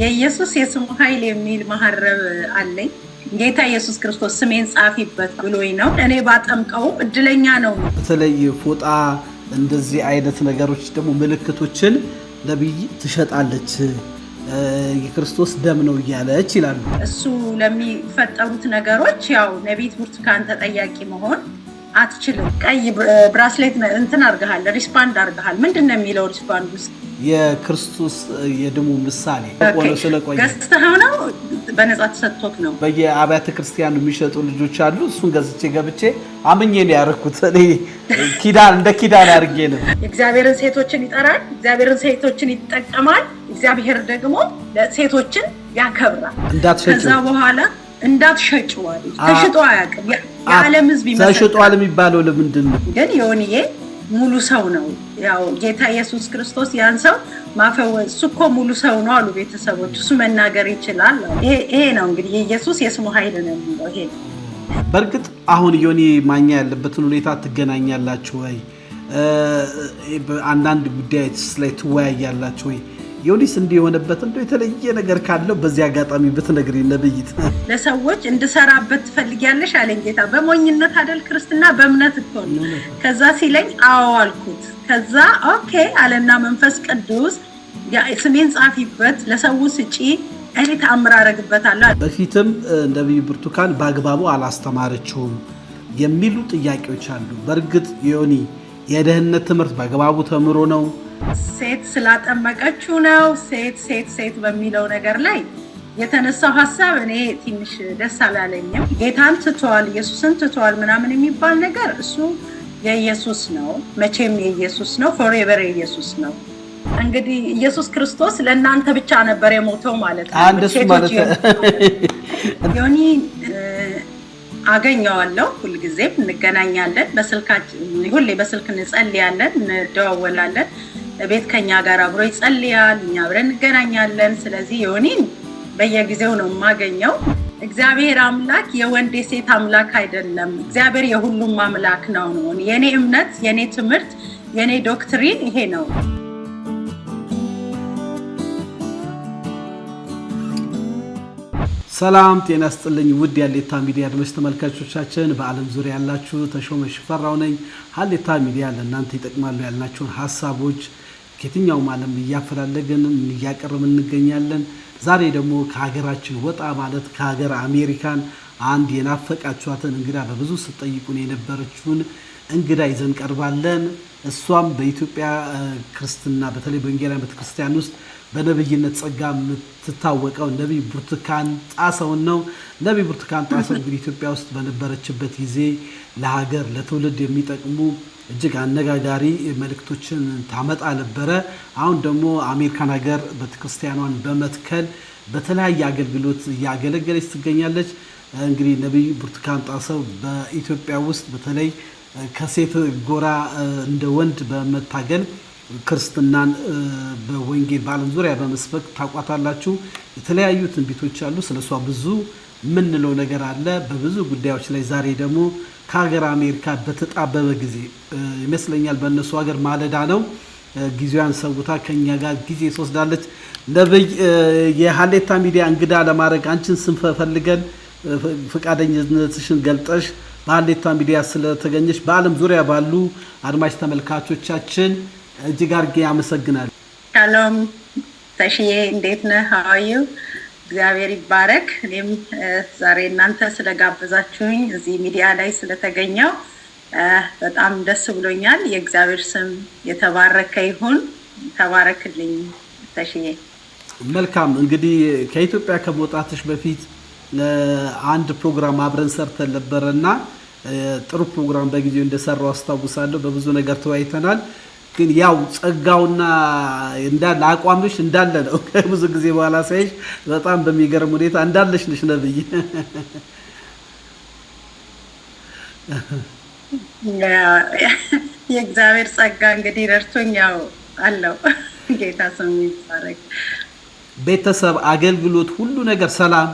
የኢየሱስ የስሙ ኃይል የሚል ማህረብ አለኝ። ጌታ ኢየሱስ ክርስቶስ ስሜን ጻፊበት ብሎኝ ነው። እኔ ባጠምቀው እድለኛ ነው። በተለይ ፎጣ እንደዚህ አይነት ነገሮች ደግሞ ምልክቶችን ነብይ ትሸጣለች የክርስቶስ ደም ነው እያለች ይላሉ። እሱ ለሚፈጠሩት ነገሮች ያው ነቢይት ብርቱካን ተጠያቂ መሆን አትችልም። ቀይ ብራስሌት እንትን አርጋሃል፣ ሪስፖንድ አርጋሃል። ምንድነው የሚለው ሪስፖንድ ውስጥ የክርስቶስ የደሙ ምሳሌ ቆሎ ስለቆየ ገዝተኸው ነው በነፃ ተሰጥቶክ ነው። በየአብያተ ክርስቲያኑ የሚሸጡ ልጆች አሉ። እሱን ገዝቼ ገብቼ አምኜ ነው ያረኩት። እኔ ኪዳን እንደ ኪዳን አድርጌ ነው። እግዚአብሔርን ሴቶችን ይጠራል፣ እግዚአብሔርን ሴቶችን ይጠቀማል። እግዚአብሔር ደግሞ ሴቶችን ያከብራል። ከዛ በኋላ እንዳትሸጪው አለ። ተሽጦ አያውቅም። የዓለም ሕዝብ ይመስላል። ተሽጧል የሚባለው ለምንድን ነው? ግን ዮኒዬ ሙሉ ሰው ነው። ያው ጌታ ኢየሱስ ክርስቶስ ያን ሰው ማፈወስ እኮ ሙሉ ሰው ነው አሉ ቤተሰቦች። እሱ መናገር ይችላል። ይሄ ነው እንግዲህ የኢየሱስ የስሙ ኃይል ነው የሚለው ይሄ። በእርግጥ አሁን ዮኒ ማኛ ያለበትን ሁኔታ ትገናኛላችሁ ወይ? አንዳንድ ጉዳዮች ላይ ትወያያላችሁ ወይ? ዮኒስ እንዲህ የሆነበት እንደው የተለየ ነገር ካለው በዚህ አጋጣሚ ብትነግሪኝ ነብይት። ለሰዎች እንድሰራበት ትፈልጊያለሽ አለኝ ጌታ። በሞኝነት አይደል ክርስትና በእምነት እኮ ነው። ከዛ ሲለኝ አዎ አልኩት። ከዛ ኦኬ አለና መንፈስ ቅዱስ ስሜን ጻፊበት፣ ለሰው ስጪ፣ እኔ ተአምር አደርግበታለሁ። በፊትም ነብይ ብርቱካን በአግባቡ አላስተማረችውም የሚሉ ጥያቄዎች አሉ። በእርግጥ ዮኒ የደህንነት ትምህርት በአግባቡ ተምሮ ነው? ሴት ስላጠመቀችው ነው? ሴት በሚለው ነገር ላይ የተነሳው ሀሳብ እኔ ትንሽ ደስ አላለኝም። ጌታን ትቷል፣ ኢየሱስን ትቷል ምናምን የሚባል ነገር እሱ የኢየሱስ ነው፣ መቼም የኢየሱስ ነው፣ ፎሬቨር የኢየሱስ ነው። እንግዲህ ኢየሱስ ክርስቶስ ለእናንተ ብቻ ነበር የሞተው ማለት ነው። አንደሱ ማለት ዮኒ አገኘዋለሁ፣ ሁልጊዜም እንገናኛለን፣ ሁሌ በስልክ እንጸልያለን፣ እንደዋወላለን። ቤት ከኛ ጋር አብሮ ይጸልያል፣ እኛ አብረን እንገናኛለን። ስለዚህ ዮኒን በየጊዜው ነው የማገኘው። እግዚአብሔር አምላክ የወንድ የሴት አምላክ አይደለም። እግዚአብሔር የሁሉም አምላክ ነው። የኔ እምነት፣ የኔ ትምህርት፣ የኔ ዶክትሪን ይሄ ነው። ሰላም ጤና ይስጥልኝ ውድ የሀሌታ ሚዲያ አድማጭ ተመልካቾቻችን፣ በዓለም ዙሪያ ያላችሁ ተሾመ ሽፈራው ነኝ። ሀሌታ ሚዲያ ለእናንተ ይጠቅማሉ ያልናቸውን ሀሳቦች ከየትኛውም ዓለም እያፈላለግን እያቀረብን እንገኛለን። ዛሬ ደግሞ ከሀገራችን ወጣ ማለት ከሀገር አሜሪካን አንድ የናፈቃችኋትን እንግዳ በብዙ ስትጠይቁን የነበረችውን እንግዳ ይዘን ቀርባለን። እሷም በኢትዮጵያ ክርስትና በተለይ በወንጌላውያን ቤተክርስቲያን ውስጥ በነብይነት ጸጋ የምትታወቀው ነብይ ብርቱካን ጣሰውን ነው። ነብይ ብርቱካን ጣሰው እንግዲህ ኢትዮጵያ ውስጥ በነበረችበት ጊዜ ለሀገር ለትውልድ የሚጠቅሙ እጅግ አነጋጋሪ መልእክቶችን ታመጣ ነበረ። አሁን ደግሞ አሜሪካን ሀገር ቤተክርስቲያኗን በመትከል በተለያየ አገልግሎት እያገለገለች ትገኛለች። እንግዲህ ነብይ ብርቱካን ጣሰው በኢትዮጵያ ውስጥ በተለይ ከሴት ጎራ እንደ ወንድ በመታገል ክርስትናን በወንጌል በዓለም ዙሪያ በመስበክ ታቋታላችሁ። የተለያዩ ትንቢቶች አሉ። ስለሷ ብዙ ምንለው ነገር አለ በብዙ ጉዳዮች ላይ። ዛሬ ደግሞ ከሀገር አሜሪካ በተጣበበ ጊዜ ይመስለኛል በእነሱ ሀገር ማለዳ ነው፣ ጊዜዋን ሰውታ ከኛ ጋር ጊዜ ትወስዳለች። ነብይ የሀሌታ ሚዲያ እንግዳ ለማድረግ አንቺን ስንፈልገን ፈቃደኝነትሽን ገልጠሽ በሀሌታ ሚዲያ ስለተገኘሽ በዓለም ዙሪያ ባሉ አድማጭ ተመልካቾቻችን እጅግ አድርጌ አመሰግናለሁ። ሻሎም ተሽዬ፣ እንዴት ነህ? ሀዋዩ እግዚአብሔር ይባረክ። እኔም ዛሬ እናንተ ስለጋበዛችሁኝ እዚህ ሚዲያ ላይ ስለተገኘው በጣም ደስ ብሎኛል። የእግዚአብሔር ስም የተባረከ ይሁን። ተባረክልኝ ተሽዬ። መልካም። እንግዲህ ከኢትዮጵያ ከመውጣትሽ በፊት አንድ ፕሮግራም አብረን ሰርተን ነበረና ጥሩ ፕሮግራም በጊዜው እንደሰራው አስታውሳለሁ። በብዙ ነገር ተወያይተናል። ግን ያው ጸጋውና እንዳለ አቋምሽ እንዳለ ነው። ብዙ ጊዜ በኋላ ሳይሽ በጣም በሚገርም ሁኔታ እንዳለሽ ነሽ ነብይ። የእግዚአብሔር ጸጋ እንግዲህ ረድቶኝ ያው አለው። ጌታ ስሙ ይባረክ። ቤተሰብ፣ አገልግሎት፣ ሁሉ ነገር ሰላም?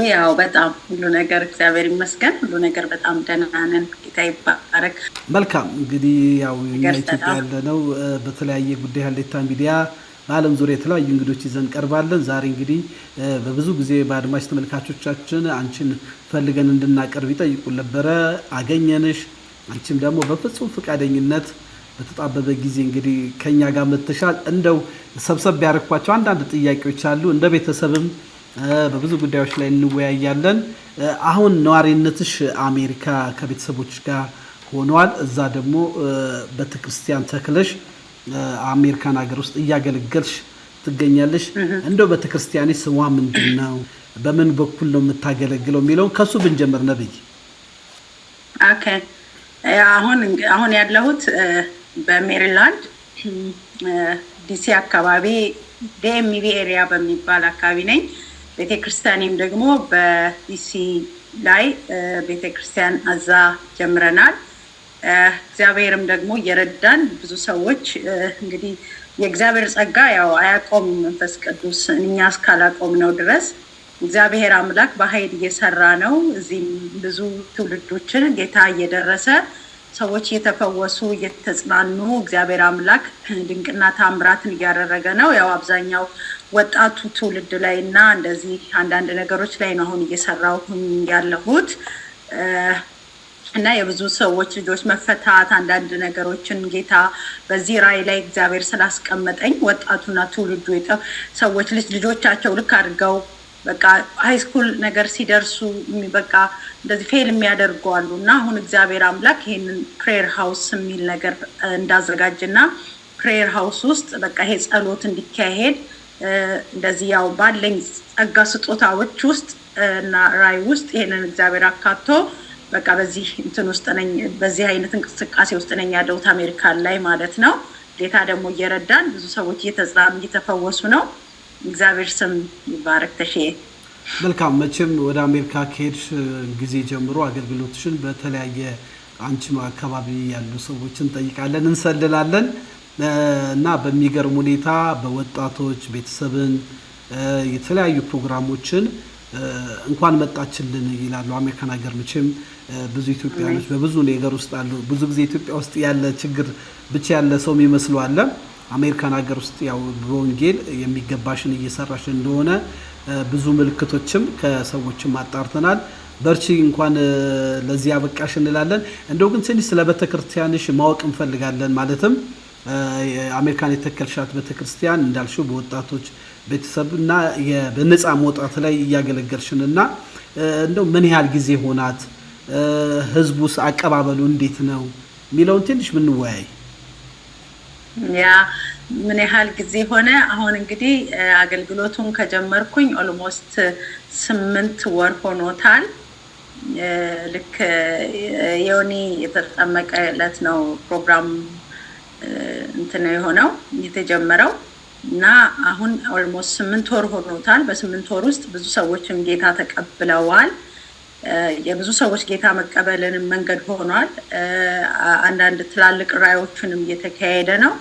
ያው በጣም ሁሉ ነገር እግዚአብሔር ይመስገን፣ ሁሉ ነገር በጣም ደህና ነን። ጌታ ይባረክ። መልካም። እንግዲህ ያው ኢትዮጵያ ያለነው በተለያየ ጉዳይ ሀሌታ ሚዲያ በዓለም ዙሪያ የተለያዩ እንግዶች ይዘን ቀርባለን። ዛሬ እንግዲህ በብዙ ጊዜ በአድማጭ ተመልካቾቻችን አንቺን ፈልገን እንድናቀርብ ይጠይቁን ነበረ፣ አገኘንሽ። አንቺም ደግሞ በፍጹም ፈቃደኝነት በተጣበበ ጊዜ እንግዲህ ከኛ ጋር መተሻል። እንደው ሰብሰብ ያደርኳቸው አንዳንድ ጥያቄዎች አሉ። እንደ ቤተሰብም በብዙ ጉዳዮች ላይ እንወያያለን። አሁን ነዋሪነትሽ አሜሪካ ከቤተሰቦች ጋር ሆኗል። እዛ ደግሞ ቤተክርስቲያን ተክለሽ አሜሪካን ሀገር ውስጥ እያገለገልሽ ትገኛለሽ። እንደው ቤተክርስቲያኔ ስሟ ምንድነው? በምን በኩል ነው የምታገለግለው የሚለውን ከሱ ብንጀምር ነብይ። ኦኬ አሁን ያለሁት በሜሪላንድ ዲሲ አካባቢ ዲኤምቪ ኤሪያ በሚባል አካባቢ ነኝ። ቤተክርስቲያኔም ደግሞ በዲሲ ላይ ቤተክርስቲያን አዛ ጀምረናል። እግዚአብሔርም ደግሞ እየረዳን ብዙ ሰዎች እንግዲህ የእግዚአብሔር ጸጋ ያው አያቆም መንፈስ ቅዱስ እኛ እስካላቆም ነው ድረስ እግዚአብሔር አምላክ በኃይል እየሰራ ነው። እዚህም ብዙ ትውልዶችን ጌታ እየደረሰ ሰዎች እየተፈወሱ እየተጽናኑ እግዚአብሔር አምላክ ድንቅና ታምራትን እያደረገ ነው። ያው አብዛኛው ወጣቱ ትውልድ ላይ እና እንደዚህ አንዳንድ ነገሮች ላይ ነው አሁን እየሰራሁ ያለሁት እና የብዙ ሰዎች ልጆች መፈታት አንዳንድ ነገሮችን ጌታ በዚህ ራዕይ ላይ እግዚአብሔር ስላስቀመጠኝ ወጣቱና ትውልዱ ሰዎች ልጆቻቸው ልክ አድርገው በቃ ሃይስኩል ነገር ሲደርሱ በቃ እንደዚህ ፌል የሚያደርጉ አሉ እና አሁን እግዚአብሔር አምላክ ይሄንን ፕሬየር ሃውስ የሚል ነገር እንዳዘጋጅና ፕሬየር ሃውስ ውስጥ በቃ ይሄ ጸሎት እንዲካሄድ እንደዚህ ያው ባለኝ ጸጋ ስጦታዎች ውስጥ እና ራዕይ ውስጥ ይሄንን እግዚአብሔር አካቶ በቃ በዚህ እንትን ውስጥ ነኝ፣ በዚህ አይነት እንቅስቃሴ ውስጥ ነኝ ያለሁት አሜሪካን ላይ ማለት ነው። ጌታ ደግሞ እየረዳን ብዙ ሰዎች እየተጽናኑ እየተፈወሱ ነው። እግዚአብሔር ስም ይባረክ። ተሽዬ መልካም። መቼም ወደ አሜሪካ ከሄድሽ ጊዜ ጀምሮ አገልግሎትሽን በተለያየ አንቺም አካባቢ ያሉ ሰዎችን እንጠይቃለን፣ እንሰልላለን እና በሚገርም ሁኔታ በወጣቶች ቤተሰብን የተለያዩ ፕሮግራሞችን እንኳን መጣችልን ይላሉ። አሜሪካን ሀገር መቼም ብዙ ኢትዮጵያኖች በብዙ ነገር ውስጥ አሉ። ብዙ ጊዜ ኢትዮጵያ ውስጥ ያለ ችግር ብቻ ያለ ሰው የሚመስለው አለ። አሜሪካን ሀገር ውስጥ ያው በወንጌል የሚገባሽን እየሰራሽ እንደሆነ ብዙ ምልክቶችም ከሰዎችም አጣርተናል። በርቺ፣ እንኳን ለዚህ አበቃሽ እንላለን። እንደው ግን ትንሽ ስለ ቤተክርስቲያንሽ ማወቅ እንፈልጋለን። ማለትም አሜሪካን የተከልሻት ቤተክርስቲያን እንዳልሽው በወጣቶች ቤተሰብና በነፃ መውጣት ላይ እያገለገልሽንና እንደው ምን ያህል ጊዜ ሆናት፣ ህዝቡስ አቀባበሉ እንዴት ነው የሚለውን ትንሽ ምንወያይ። ያ ምን ያህል ጊዜ ሆነ? አሁን እንግዲህ አገልግሎቱን ከጀመርኩኝ ኦልሞስት 8 ወር ሆኖታል። ልክ ዮኒ የተጠመቀ ዕለት ነው ፕሮግራም እንትን የሆነው የተጀመረው እና አሁን ኦልሞስት 8 ወር ሆኖታል። በ8 ወር ውስጥ ብዙ ሰዎችም ጌታ ተቀብለዋል። የብዙ ሰዎች ጌታ መቀበልን መንገድ ሆኗል። አንዳንድ ትላልቅ ራእዮችንም እየተካሄደ ነው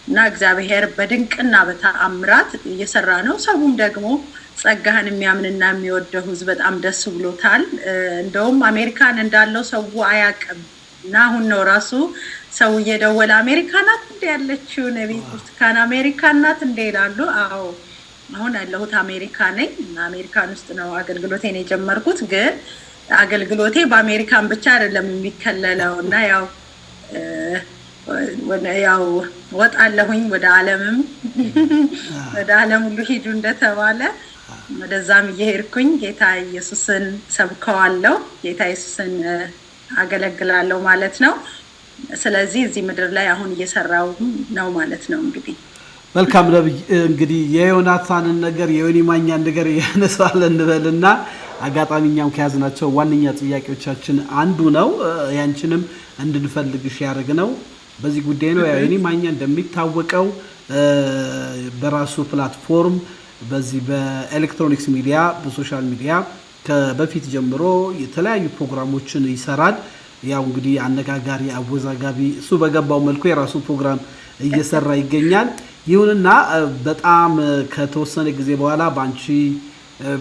እና እግዚአብሔር በድንቅና በተአምራት እየሰራ ነው። ሰውም ደግሞ ጸጋህን የሚያምንና የሚወደው ህዝብ በጣም ደስ ብሎታል። እንደውም አሜሪካን እንዳለው ሰው አያውቅም እና አሁን ነው ራሱ ሰው እየደወለ አሜሪካ ናት እንደ ያለችው ነብይ ብርቱካን አሜሪካ ናት እንደ ይላሉ። አዎ አሁን ያለሁት አሜሪካ ነኝ እና አሜሪካን ውስጥ ነው አገልግሎቴን የጀመርኩት። ግን አገልግሎቴ በአሜሪካን ብቻ አይደለም የሚከለለው እና ያው ወጣለሁኝ ወደ ዓለምም ወደ ዓለም ሁሉ ሂዱ እንደተባለ ወደዛም እየሄድኩኝ ጌታ ኢየሱስን ሰብከዋለሁ፣ ጌታ ኢየሱስን አገለግላለሁ ማለት ነው። ስለዚህ እዚህ ምድር ላይ አሁን እየሰራው ነው ማለት ነው። እንግዲህ መልካም ነብይ፣ እንግዲህ የዮናታንን ነገር የዮኒ ማኛን ነገር ያነሳለን እንበልና አጋጣሚኛም ከያዝናቸው ዋነኛ ጥያቄዎቻችን አንዱ ነው። ያንቺንም እንድንፈልግሽ ያደረግነው በዚህ ጉዳይ ነው። ዮኒ ማኛ እንደሚታወቀው በራሱ ፕላትፎርም በዚህ በኤሌክትሮኒክስ ሚዲያ በሶሻል ሚዲያ ከበፊት ጀምሮ የተለያዩ ፕሮግራሞችን ይሰራል። ያው እንግዲህ አነጋጋሪ አወዛጋቢ እሱ በገባው መልኩ የራሱ ፕሮግራም እየሰራ ይገኛል። ይሁንና በጣም ከተወሰነ ጊዜ በኋላ ባንቺ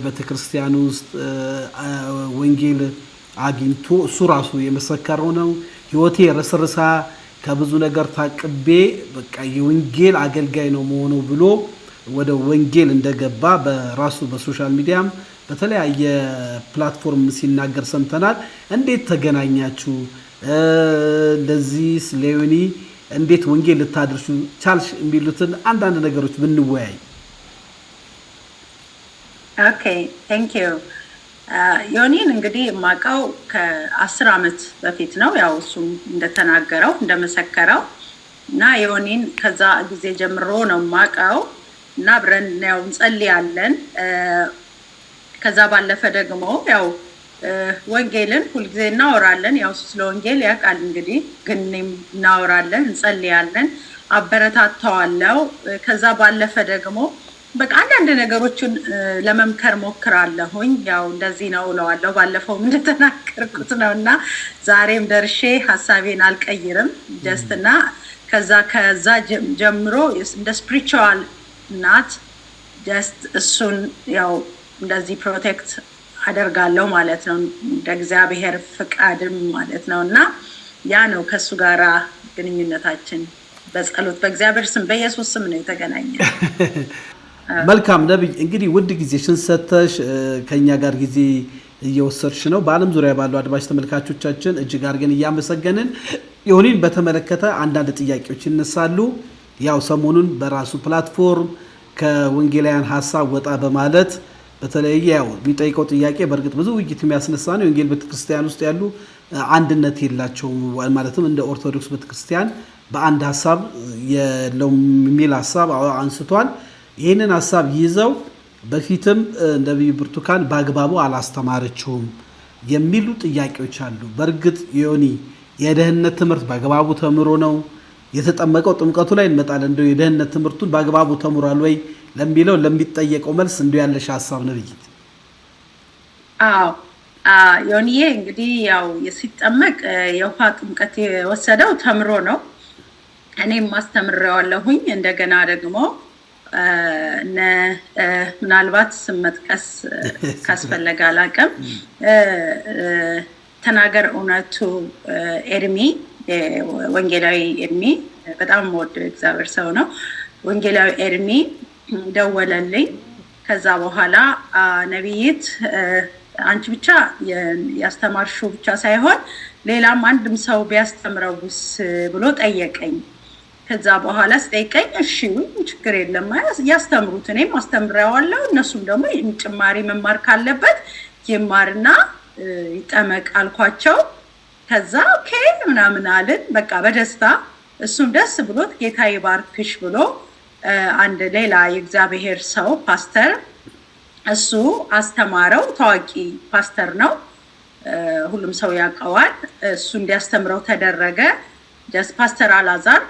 ቤተክርስቲያን ውስጥ ወንጌል አግኝቶ እሱ ራሱ የመሰከረው ነው። ህይወቴ ረስርሳ ከብዙ ነገር ታቅቤ በቃ የወንጌል አገልጋይ ነው መሆኑ ብሎ ወደ ወንጌል እንደገባ በራሱ በሶሻል ሚዲያም በተለያየ ፕላትፎርም ሲናገር ሰምተናል። እንዴት ተገናኛችሁ? ለዚህ ዮኒ እንዴት ወንጌል ልታደርሱ ቻልሽ? የሚሉትን አንዳንድ ነገሮች ብንወያይ። ኦኬ ቴንክ ዩ። ዮኒን እንግዲህ የማውቀው ከ10 ዓመት በፊት ነው። ያው እሱም እንደተናገረው እንደመሰከረው እና ዮኒን ከዛ ጊዜ ጀምሮ ነው የማውቀው እና አብረን ያው እንጸልያለን። ከዛ ባለፈ ደግሞ ያው ወንጌልን ሁልጊዜ እናወራለን። ያው ስለ ወንጌል ያውቃል እንግዲህ፣ ግን እናወራለን፣ እንጸልያለን፣ አበረታታዋለሁ። ከዛ ባለፈ ደግሞ በቃ አንዳንድ ነገሮችን ለመምከር ሞክራለሁኝ። ያው እንደዚህ ነው እለዋለሁ። ባለፈው እንደተናገርኩት ነው እና ዛሬም ደርሼ ሀሳቤን አልቀይርም። ጀስት እና ከዛ ጀምሮ እንደ ስፒሪቹዋል እናት ጀስት እሱን ያው እንደዚህ ፕሮቴክት አደርጋለሁ ማለት ነው፣ እንደ እግዚአብሔር ፍቃድም ማለት ነው። እና ያ ነው ከሱ ጋራ ግንኙነታችን በጸሎት በእግዚአብሔር ስም በኢየሱስ ስም ነው የተገናኘው። መልካም ነብይ፣ እንግዲህ ውድ ጊዜሽን ሰጥተሽ ከኛ ጋር ጊዜ እየወሰድሽ ነው። በዓለም ዙሪያ ባሉ አድማጭ ተመልካቾቻችን እጅግ አድርገን እያመሰገንን ዮኒን በተመለከተ አንዳንድ ጥያቄዎች ይነሳሉ። ያው ሰሞኑን በራሱ ፕላትፎርም ከወንጌላውያን ሀሳብ ወጣ በማለት በተለይ ያው የሚጠይቀው ጥያቄ በእርግጥ ብዙ ውይይት የሚያስነሳ ነው። የወንጌል ቤተክርስቲያን ውስጥ ያሉ አንድነት የላቸውም፣ ማለትም እንደ ኦርቶዶክስ ቤተክርስቲያን በአንድ ሀሳብ የለውም የሚል ሀሳብ አንስቷል። ይህንን ሀሳብ ይዘው በፊትም ነብይ ብርቱካን በአግባቡ አላስተማረችውም የሚሉ ጥያቄዎች አሉ። በእርግጥ ዮኒ የደህንነት ትምህርት በአግባቡ ተምሮ ነው የተጠመቀው? ጥምቀቱ ላይ እንመጣለን። እንደው የደህንነት ትምህርቱን በአግባቡ ተምሯል ወይ ለሚለው ለሚጠየቀው መልስ እንደው ያለሽ ሀሳብ ነብይት? አዎ ዮኒዬ እንግዲህ ያው ሲጠመቅ የውሃ ጥምቀት የወሰደው ተምሮ ነው። እኔም ማስተምሬዋለሁኝ። እንደገና ደግሞ ምናልባት ስም መጥቀስ ካስፈለገ አላውቅም። ተናገር እውነቱ ኤርሚ፣ ወንጌላዊ ኤርሚ በጣም ወድ እግዚአብሔር ሰው ነው። ወንጌላዊ ኤርሚ ደወለልኝ። ከዛ በኋላ ነብይት አንቺ ብቻ ያስተማርሽው ብቻ ሳይሆን ሌላም አንድም ሰው ቢያስተምረውስ ብሎ ጠየቀኝ። ከዛ በኋላ ስጠይቀኝ እሺ ችግር የለም ያስተምሩት፣ እኔም አስተምሬዋለሁ፣ እነሱም ደግሞ ጭማሪ መማር ካለበት ይማርና ይጠመቅ አልኳቸው። ከዛ ኦኬ ምናምን አልን በቃ በደስታ። እሱም ደስ ብሎት ጌታ ይባርክሽ ብሎ አንድ ሌላ የእግዚአብሔር ሰው ፓስተር እሱ አስተማረው። ታዋቂ ፓስተር ነው፣ ሁሉም ሰው ያውቀዋል። እሱ እንዲያስተምረው ተደረገ። ጀስት ፓስተር አላዛር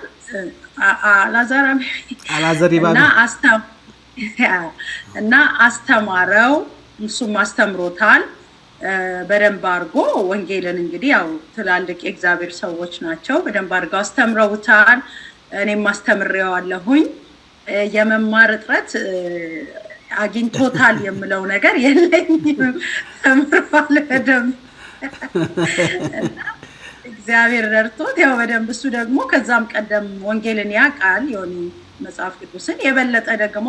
እና አስተማረው። እሱም አስተምሮታል በደንብ አድርጎ ወንጌልን። እንግዲህ ያው ትላልቅ የእግዚአብሔር ሰዎች ናቸው፣ በደንብ አድርገው አስተምረውታል። እኔም አስተምሬዋለሁኝ። የመማር እጥረት አግኝቶታል የምለው ነገር የለኝም፣ ተምሯል በደንብ እግዚአብሔር ረድቶት ያው በደንብ። እሱ ደግሞ ከዛም ቀደም ወንጌልን ያውቃል፣ ዮኒ መጽሐፍ ቅዱስን የበለጠ ደግሞ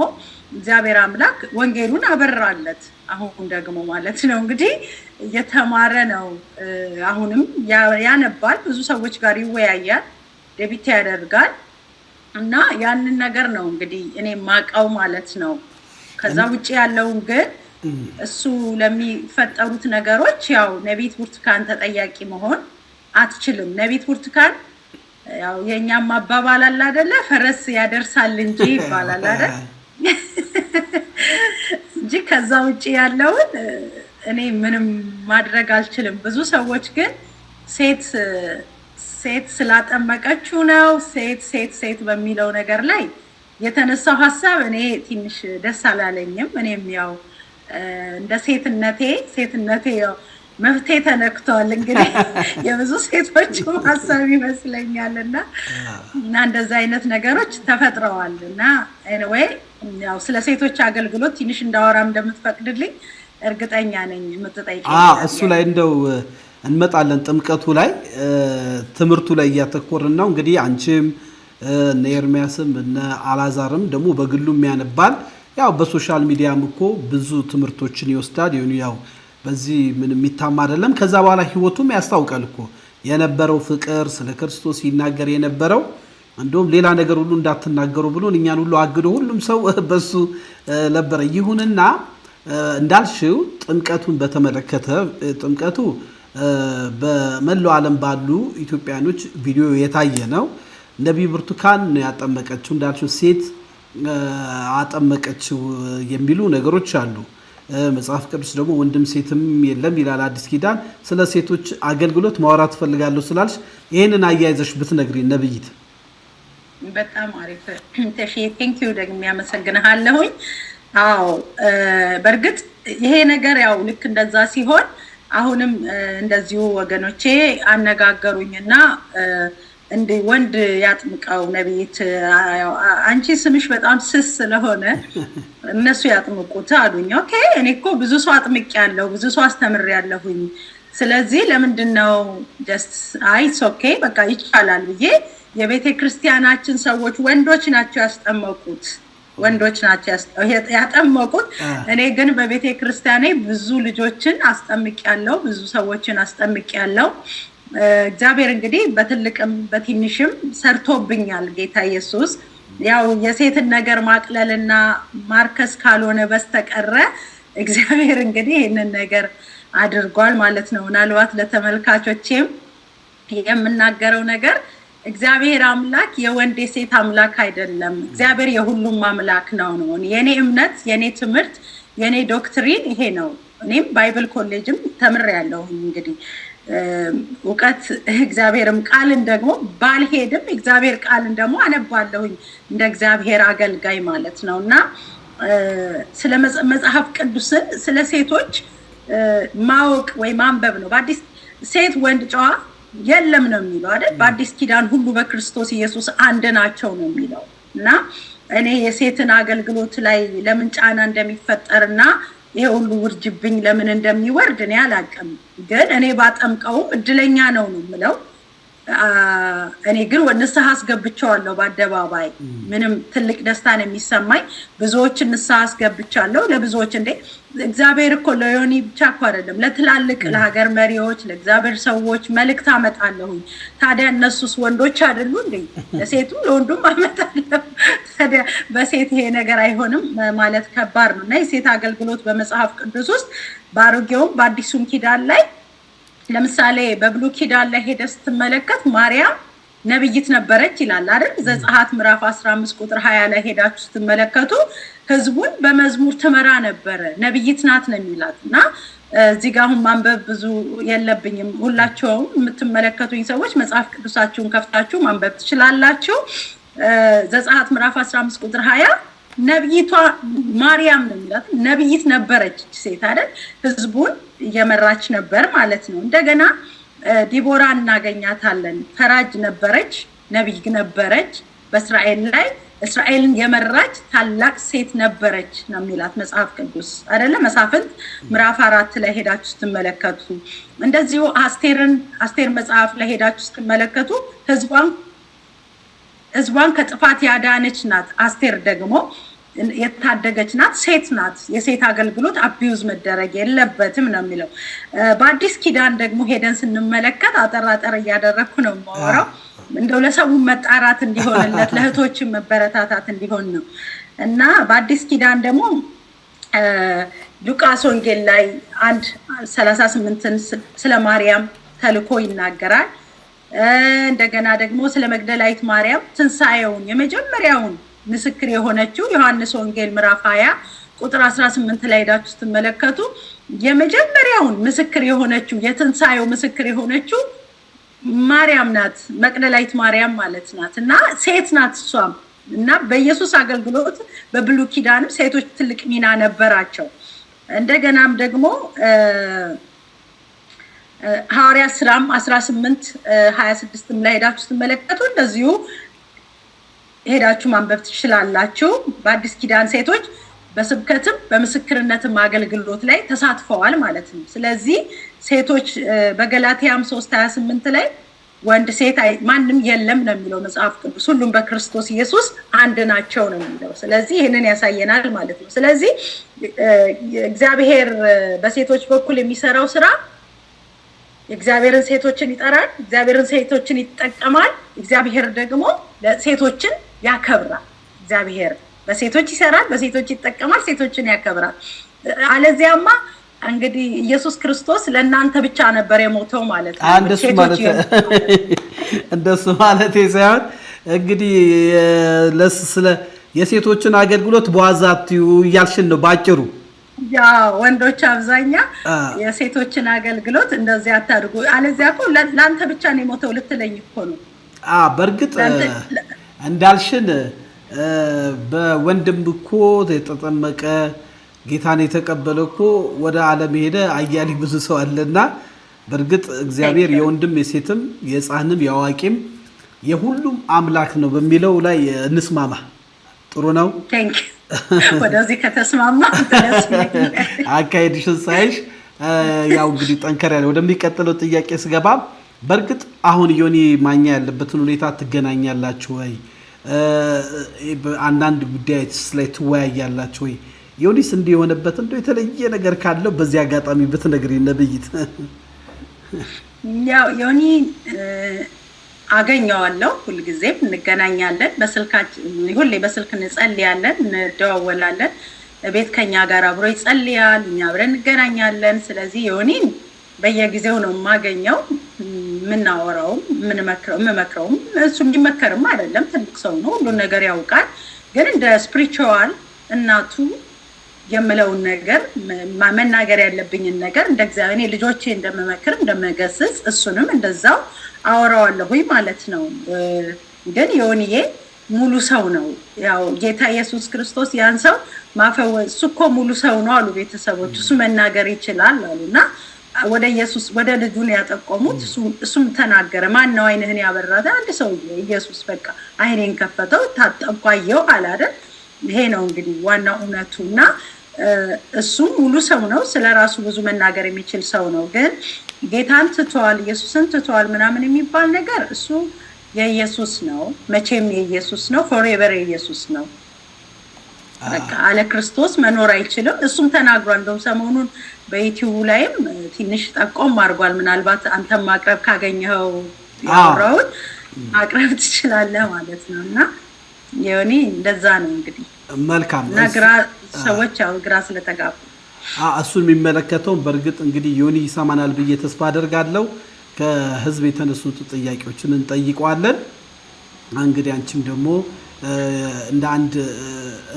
እግዚአብሔር አምላክ ወንጌሉን አበራለት። አሁን ደግሞ ማለት ነው እንግዲህ እየተማረ ነው። አሁንም ያነባል፣ ብዙ ሰዎች ጋር ይወያያል፣ ደቢት ያደርጋል። እና ያንን ነገር ነው እንግዲህ እኔ ማቀው ማለት ነው። ከዛ ውጪ ያለውን ግን እሱ ለሚፈጠሩት ነገሮች ያው ነቢይት ብርቱካን ተጠያቂ መሆን አትችልም። ነቢይት ብርቱካን ያው የኛም አባባል አለ አይደለ፣ ፈረስ ያደርሳል እንጂ ይባላል አይደል እንጂ ከዛ ውጪ ያለውን እኔ ምንም ማድረግ አልችልም። ብዙ ሰዎች ግን ሴት ስላጠመቀችው ነው ሴት በሚለው ነገር ላይ የተነሳው ሀሳብ እኔ ትንሽ ደስ አላለኝም። እኔም ያው እንደ ሴትነቴ ያው መብቴ ተነክቷል እንግዲህ የብዙ ሴቶች ሀሳብ ይመስለኛል። እና እንደዛ አይነት ነገሮች ተፈጥረዋል። እና ኤኒዌይ ያው ስለ ሴቶች አገልግሎት ትንሽ እንዳወራም እንደምትፈቅድልኝ እርግጠኛ ነኝ። የምትጠይቀኝ እሱ ላይ እንደው እንመጣለን። ጥምቀቱ ላይ ትምርቱ ላይ ያተኮርን ነው። እንግዲህ አንቺም እነ ኤርሚያስም እነ አላዛርም ደግሞ በግሉም ያነባል። ያው በሶሻል ሚዲያም እኮ ብዙ ትምርቶችን ይወስዳል። ያው በዚህ ምንም የሚታማ አይደለም። ከዛ በኋላ ህይወቱም ያስታውቃል እኮ የነበረው ፍቅር ስለ ክርስቶስ ይናገር የነበረው እንደውም ሌላ ነገር ሁሉ እንዳትናገሩ ብሎ እኛን ሁሉ አግዶ ሁሉም ሰው በሱ ነበር። ይሁንና እንዳልሽው ጥምቀቱን በተመለከተ ጥምቀቱ በመላው ዓለም ባሉ ኢትዮጵያኖች ቪዲዮ የታየ ነው። ነብይ ብርቱካን ያጠመቀችው እንዳልሽው ሴት አጠመቀችው የሚሉ ነገሮች አሉ። መጽሐፍ ቅዱስ ደግሞ ወንድም ሴትም የለም ይላል አዲስ ኪዳን። ስለ ሴቶች አገልግሎት ማውራት ፈልጋለሁ ስላልሽ ይሄንን አያይዘሽ ብትነግሪ ነብይት። በጣም አሪፍ ተሺ ቴንክ ዩ ደግሞ ያመሰግናለሁኝ። አዎ በርግጥ ይሄ ነገር ያው ልክ እንደዛ ሲሆን አሁንም እንደዚሁ ወገኖቼ አነጋገሩኝና እንደ ወንድ ያጥምቀው ነብይት አንቺ ስምሽ በጣም ስስ ስለሆነ እነሱ ያጥምቁት አሉኝ። ኦኬ እኔ እኮ ብዙ ሰው አጥምቄያለሁ፣ ብዙ ሰው አስተምሬያለሁኝ። ስለዚህ ለምንድነው ጀስት አይስ ኦኬ በቃ ይቻላል ብዬ የቤተ ክርስቲያናችን ሰዎች ወንዶች ናቸው ያስጠመቁት ያጠመቁት። እኔ ግን በቤተ ክርስቲያኔ ብዙ ልጆችን አስጠምቄያለሁ፣ ብዙ ሰዎችን አስጠምቄያለሁ። እግዚአብሔር እንግዲህ በትልቅም በትንሽም ሰርቶብኛል ጌታ ኢየሱስ። ያው የሴትን ነገር ማቅለልና ማርከስ ካልሆነ በስተቀረ እግዚአብሔር እንግዲህ ይሄንን ነገር አድርጓል ማለት ነው። ምናልባት ለተመልካቾቼም የምናገረው ነገር እግዚአብሔር አምላክ የወንድ የሴት አምላክ አይደለም። እግዚአብሔር የሁሉም አምላክ ነው። የኔ እምነት፣ የኔ ትምህርት፣ የኔ ዶክትሪን ይሄ ነው። እኔም ባይብል ኮሌጅም ተምሬያለሁ። እንግዲህ እውቀት እግዚአብሔርም ቃልን ደግሞ ባልሄድም እግዚአብሔር ቃልን ደግሞ አነባለሁኝ እንደ እግዚአብሔር አገልጋይ ማለት ነውና ስለ መጽሐፍ ቅዱስን ስለ ሴቶች ማወቅ ወይ ማንበብ ነው። በአዲስ ሴት ወንድ ጨዋ የለም ነው የሚለው አይደል? በአዲስ ኪዳን ሁሉ በክርስቶስ ኢየሱስ አንድ ናቸው ነው የሚለው እና እኔ የሴትን አገልግሎት ላይ ለምን ጫና እንደሚፈጠርና ይሄ ሁሉ ውርጅብኝ ለምን እንደሚወርድ እኔ አላውቅም። ግን እኔ ባጠምቀው እድለኛ ነው የምለው። እኔ ግን ንስሐ አስገብቻለሁ በአደባባይ ምንም ትልቅ ደስታ ነው የሚሰማኝ። ብዙዎች ንስሐ አስገብቻለሁ። ለብዙዎች እንደ እግዚአብሔር እኮ ለዮኒ ብቻ እኮ አይደለም ለትላልቅ ለሀገር መሪዎች ለእግዚአብሔር ሰዎች መልእክት አመጣለሁ። ታዲያ እነሱስ ወንዶች አይደሉ እንዴ? ለሴቱም ለወንዱም አመጣለሁ። ታዲያ በሴት ይሄ ነገር አይሆንም ማለት ከባድ ነው። እና የሴት አገልግሎት በመጽሐፍ ቅዱስ ውስጥ በአሮጌውም በአዲሱም ኪዳን ላይ ለምሳሌ በብሉይ ኪዳን ላይ ሄደህ ስትመለከት ማርያም ነብይት ነበረች ይላል አይደል? ዘጸአት ምዕራፍ 15 ቁጥር 20 ላይ ሄዳችሁ ስትመለከቱ ህዝቡን በመዝሙር ትመራ ነበረ፣ ነብይት ናት ነው የሚላት። እና እዚህ ጋር አሁን ማንበብ ብዙ የለብኝም። ሁላችሁም የምትመለከቱኝ ሰዎች መጽሐፍ ቅዱሳችሁን ከፍታችሁ ማንበብ ትችላላችሁ። ዘጸአት ምዕራፍ 15 ቁጥር 20 ነብይቷ ማርያም ነው የሚላት። ነብይት ነበረች ሴት አይደል? ህዝቡን እየመራች ነበር ማለት ነው። እንደገና ዲቦራ እናገኛታለን። ፈራጅ ነበረች፣ ነብይ ነበረች። በእስራኤል ላይ እስራኤልን የመራች ታላቅ ሴት ነበረች ነው የሚላት መጽሐፍ ቅዱስ አይደለ? መሳፍንት ምዕራፍ 4 ላይ ሄዳችሁ ስትመለከቱ እንደዚሁ አስቴር መጽሐፍ ላይ ሄዳችሁ ስትመለከቱ ህዝቧን ከጥፋት ያዳነች ናት። አስቴር ደግሞ የታደገች ናት፣ ሴት ናት። የሴት አገልግሎት አቢዩዝ መደረግ የለበትም ነው የሚለው። በአዲስ ኪዳን ደግሞ ሄደን ስንመለከት አጠራጠር እያደረኩ ነው የማወራው እንደው ለሰው መጣራት እንዲሆንለት ለእህቶችን መበረታታት እንዲሆን ነው። እና በአዲስ ኪዳን ደግሞ ሉቃስ ወንጌል ላይ 1:38 ስለ ማርያም ተልኮ ይናገራል። እንደገና ደግሞ ስለ መግደላዊት ማርያም ትንሳኤውን የመጀመሪያውን ምስክር የሆነችው ዮሐንስ ወንጌል ምዕራፍ 20 ቁጥር 18 ላይ ሄዳችሁ ስትመለከቱ የመጀመሪያውን ምስክር የሆነችው የትንሳኤው ምስክር የሆነችው ማርያም ናት፣ መግደላዊት ማርያም ማለት ናት። እና ሴት ናት እሷም። እና በኢየሱስ አገልግሎት በብሉይ ኪዳንም ሴቶች ትልቅ ሚና ነበራቸው። እንደገናም ደግሞ ሐዋርያት ሥራም 18:26 ላይ ሄዳችሁ ስትመለከቱ እንደዚሁ ሄዳችሁ ማንበብ ትችላላችሁ። በአዲስ ኪዳን ሴቶች በስብከትም በምስክርነትም አገልግሎት ላይ ተሳትፈዋል ማለት ነው። ስለዚህ ሴቶች በገላትያም 3:28 ላይ ወንድ ሴት ማንም የለም ነው የሚለው መጽሐፍ ቅዱስ። ሁሉም በክርስቶስ ኢየሱስ አንድ ናቸው ነው የሚለው። ስለዚህ ይሄንን ያሳየናል ማለት ነው። ስለዚህ እግዚአብሔር በሴቶች በኩል የሚሰራው ስራ እግዚአብሔርን ሴቶችን ይጠራል፣ እግዚአብሔርን ሴቶችን ይጠቀማል፣ እግዚአብሔር ደግሞ ሴቶችን ያከብራል። እግዚአብሔር በሴቶች ይሰራል፣ በሴቶች ይጠቀማል፣ ሴቶችን ያከብራል። አለዚያማ እንግዲህ ኢየሱስ ክርስቶስ ለእናንተ ብቻ ነበር የሞተው ማለት ነው። እንደሱ ማለት ሳይሆን እንግዲህ ስለ የሴቶችን አገልግሎት በዋዛትዩ እያልሽን ነው ባጭሩ። ያ ወንዶች አብዛኛ የሴቶችን አገልግሎት እንደዚህ አታድርጉ፣ አለዚያ እኮ ለአንተ ብቻ ነው የሞተው ልትለኝ እኮ ነው። በእርግጥ እንዳልሽን በወንድም እኮ የተጠመቀ ጌታን የተቀበለ እኮ ወደ ዓለም ሄደ አያሌ ብዙ ሰው አለና በእርግጥ እግዚአብሔር የወንድም የሴትም የሕፃንም የአዋቂም የሁሉም አምላክ ነው በሚለው ላይ እንስማማ። ጥሩ ነው። ወደዚህ ከተስማማ አካሄድሽን ሳይሽ ያው እንግዲህ ጠንከር ያለ ወደሚቀጥለው ጥያቄ ስገባ በእርግጥ አሁን ዮኒ ማኛ ያለበትን ሁኔታ ትገናኛላችሁ ወይ? አንዳንድ ጉዳዮች ላይ ትወያያላችሁ ወይ? ዮኒስ እንዲህ የሆነበት እንደው የተለየ ነገር ካለው በዚህ አጋጣሚ ብትነግሪኝ ነብይት። ያው ዮኒ አገኘዋለሁ፣ ሁልጊዜም እንገናኛለን፣ ሁሌ በስልክ እንጸልያለን፣ እንደዋወላለን። ቤት ከኛ ጋር አብሮ ይጸልያል፣ እኛ አብረን እንገናኛለን። ስለዚህ ዮኒን በየጊዜው ነው የማገኘው፣ የምናወራውም የምመክረውም። እሱ እንዲመከርም አይደለም፣ ትልቅ ሰው ነው፣ ሁሉን ነገር ያውቃል። ግን እንደ ስፒሪቹዋል እናቱ የምለውን ነገር መናገር ያለብኝን ነገር እንደ እግዚአብሔር እኔ ልጆቼ እንደምመክር እንደምገስጽ እሱንም እንደዛው አወራዋለሁኝ ማለት ነው። ግን ዮኒዬ ሙሉ ሰው ነው። ያው ጌታ ኢየሱስ ክርስቶስ ያን ሰው ማፈወስ እሱ እኮ ሙሉ ሰው ነው አሉ ቤተሰቦች። እሱ መናገር ይችላል አሉና ወደ ኢየሱስ ወደ ልጁን ያጠቆሙት እሱም ተናገረ። ማን ነው አይንህን ያበራተ? አንድ ሰው ኢየሱስ በቃ አይኔን ከፈተው ታጠቋየው አለ አይደል? ይሄ ነው እንግዲህ ዋናው እውነቱና እሱ ሙሉ ሰው ነው። ስለራሱ ብዙ መናገር የሚችል ሰው ነው። ግን ጌታን ትቷል፣ ኢየሱስን ትቷል ምናምን የሚባል ነገር እሱ የኢየሱስ ነው። መቼም የኢየሱስ ነው። ፎሬቨር የኢየሱስ ነው። በቃ አለ ክርስቶስ መኖር አይችልም። እሱም ተናግሯል። እንደውም ሰሞኑን በዩቲዩብ ላይም ትንሽ ጠቆም አድርጓል። ምናልባት አንተም ማቅረብ ካገኘኸው ያወራውን ማቅረብ ትችላለህ ማለት ነው። እና ዮኒ እንደዛ ነው እንግዲህ። መልካም ነግራ ሰዎች ያው ግራ ስለተጋቡ እሱን የሚመለከተው በእርግጥ እንግዲህ ዮኒ ይሰማናል ብዬ ተስፋ አደርጋለሁ። ከህዝብ የተነሱት ጥያቄዎችን እንጠይቀዋለን። እንግዲህ አንቺም ደግሞ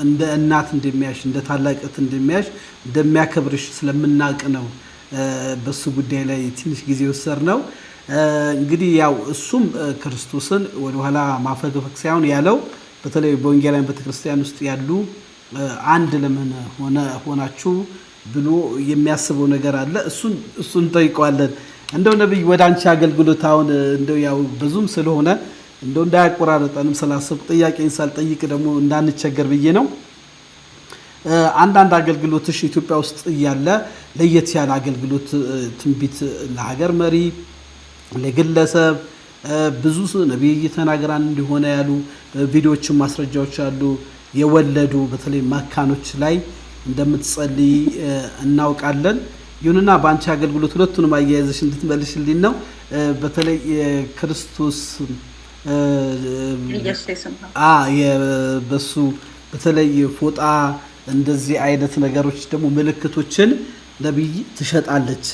እንደ እናት እንደሚያሽ እንደ ታላቅት እንደሚያሽ እንደሚያከብርሽ ስለምናውቅ ነው በሱ ጉዳይ ላይ ትንሽ ጊዜ ወሰር ነው። እንግዲህ ያው እሱም ክርስቶስን ወደ ኋላ ማፈግፈግ ሳይሆን ያለው በተለይ በወንጌላውያን ቤተክርስቲያን ውስጥ ያሉ አንድ ለምን ሆናችሁ ብሎ የሚያስበው ነገር አለ። እሱን ጠይቀዋለን። እንደው ነብይ ወደ አንቺ አገልግሎት አሁን እንደው ያው ብዙም ስለሆነ እንደው እንዳያቆራረጠንም ስላሰብኩ ጥያቄን ሳልጠይቅ ደግሞ እንዳንቸገር ብዬ ነው። አንዳንድ አገልግሎትሽ ኢትዮጵያ ውስጥ እያለ ለየት ያለ አገልግሎት ትንቢት ለሀገር መሪ ለግለሰብ ብዙ ነብይ ተናገራን እንዲሆነ ያሉ ቪዲዮዎችን ማስረጃዎች አሉ። የወለዱ በተለይ መካኖች ላይ እንደምትጸልይ እናውቃለን። ይሁንና በአንቺ አገልግሎት ሁለቱንም አያይዘሽ እንድትመልሽልኝ ነው። በተለይ ክርስቶስ በሱ በተለይ ፎጣ እንደዚህ አይነት ነገሮች ደግሞ ምልክቶችን ነብይ ትሸጣለች፣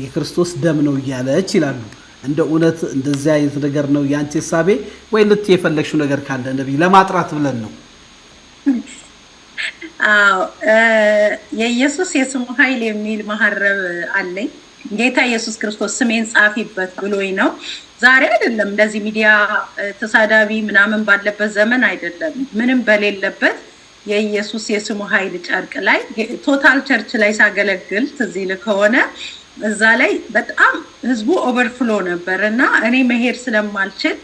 የክርስቶስ ደም ነው እያለች ይላሉ። እንደ እውነት እንደዚህ አይነት ነገር ነው ያንቺ ሐሳቤ ወይ ልትይ የፈለግሽው ነገር ካለ ነብይ ለማጥራት ብለን ነው? የኢየሱስ የስሙ ኃይል የሚል መሐረብ አለኝ። ጌታ ኢየሱስ ክርስቶስ ስሜን ጻፊበት ብሎኝ ነው። ዛሬ አይደለም እንደዚህ ሚዲያ ተሳዳቢ ምናምን ባለበት ዘመን አይደለም፣ ምንም በሌለበት የኢየሱስ የስሙ ኃይል ጨርቅ ላይ ቶታል ቸርች ላይ ሳገለግል ትዝ ይል ከሆነ እዛ ላይ በጣም ህዝቡ ኦቨርፍሎ ነበርና እኔ መሄድ ስለማልችል